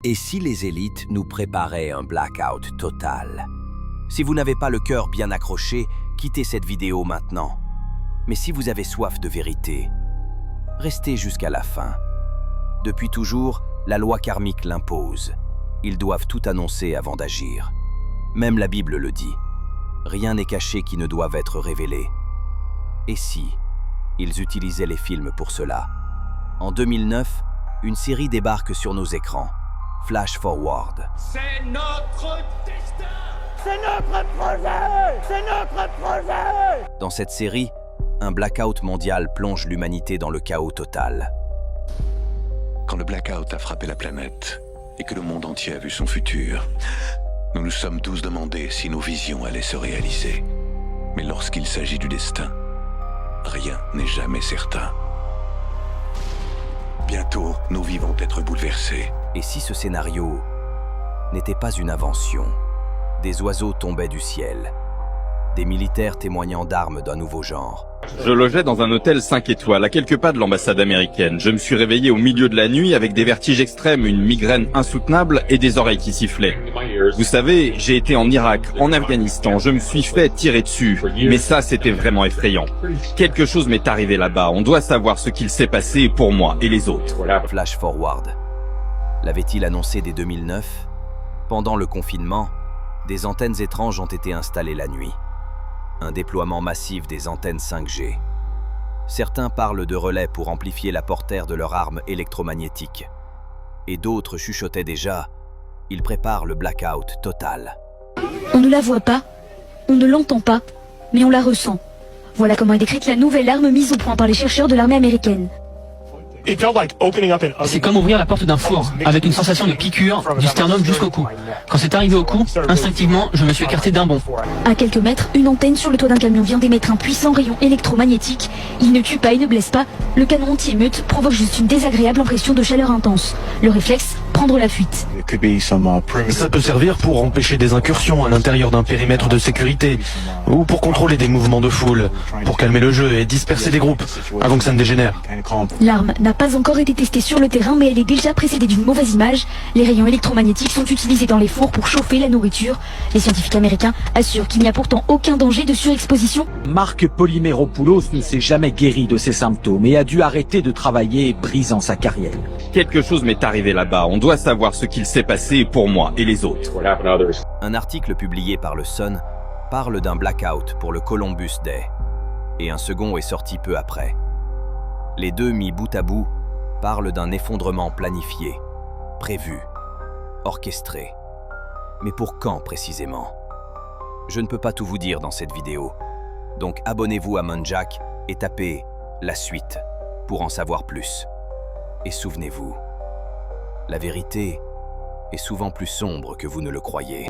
Et si les élites nous préparaient un blackout total? Si vous n'avez pas le cœur bien accroché, quittez cette vidéo maintenant. Mais si vous avez soif de vérité, restez jusqu'à la fin. Depuis toujours, la loi karmique l'impose. Ils doivent tout annoncer avant d'agir. Même la Bible le dit. Rien n'est caché qui ne doive être révélé. Et si ils utilisaient les films pour cela? En 2009, une série débarque sur nos écrans. Flash Forward. C'est notre destin! C'est notre projet! C'est notre projet! Dans cette série, un blackout mondial plonge l'humanité dans le chaos total. Quand le blackout a frappé la planète et que le monde entier a vu son futur, nous nous sommes tous demandé si nos visions allaient se réaliser. Mais lorsqu'il s'agit du destin, rien n'est jamais certain. Bientôt, nos vies vont être bouleversées. Et si ce scénario n'était pas une invention? Des oiseaux tombaient du ciel, des militaires témoignant d'armes d'un nouveau genre. Je logeais dans un hôtel 5 étoiles, à quelques pas de l'ambassade américaine. Je me suis réveillé au milieu de la nuit avec des vertiges extrêmes, une migraine insoutenable et des oreilles qui sifflaient. Vous savez, j'ai été en Irak, en Afghanistan, je me suis fait tirer dessus. Mais ça, c'était vraiment effrayant. Quelque chose m'est arrivé là-bas. On doit savoir ce qu'il s'est passé pour moi et les autres. Flash Forward. L'avait-il annoncé dès 2009? Pendant le confinement, des antennes étranges ont été installées la nuit. Un déploiement massif des antennes 5G. Certains parlent de relais pour amplifier la portée de leur arme électromagnétique. Et d'autres chuchotaient déjà, ils préparent le blackout total. On ne la voit pas, on ne l'entend pas, mais on la ressent. Voilà comment est décrite la nouvelle arme mise au point par les chercheurs de l'armée américaine. C'est comme ouvrir la porte d'un four, avec une sensation de piqûre, du sternum jusqu'au cou. Quand c'est arrivé au cou, instinctivement, je me suis écarté d'un bond. À quelques mètres, une antenne sur le toit d'un camion vient d'émettre un puissant rayon électromagnétique. Il ne tue pas et ne blesse pas. Le canon anti-émeute provoque juste une désagréable impression de chaleur intense. Le réflexe, prendre la fuite. Ça peut servir pour empêcher des incursions à l'intérieur d'un périmètre de sécurité, ou pour contrôler des mouvements de foule, pour calmer le jeu et disperser des groupes, avant que ça ne dégénère. L'arme n'a pas encore été testée sur le terrain, mais elle est déjà précédée d'une mauvaise image. Les rayons électromagnétiques sont utilisés dans les fours pour chauffer la nourriture. Les scientifiques américains assurent qu'il n'y a pourtant aucun danger de surexposition. Marc Polyméropoulos ne s'est jamais guéri de ses symptômes et a dû arrêter de travailler, brisant sa carrière. Quelque chose m'est arrivé là-bas. On doit savoir ce qu'il s'est passé pour moi et les autres. Un article publié par le Sun parle d'un blackout pour le Columbus Day. Et un second est sorti peu après. Les deux mis bout à bout parlent d'un effondrement planifié, prévu, orchestré. Mais pour quand précisément? Je ne peux pas tout vous dire dans cette vidéo. Donc abonnez-vous à Munjak et tapez la suite pour en savoir plus. Et souvenez-vous, la vérité est souvent plus sombre que vous ne le croyez.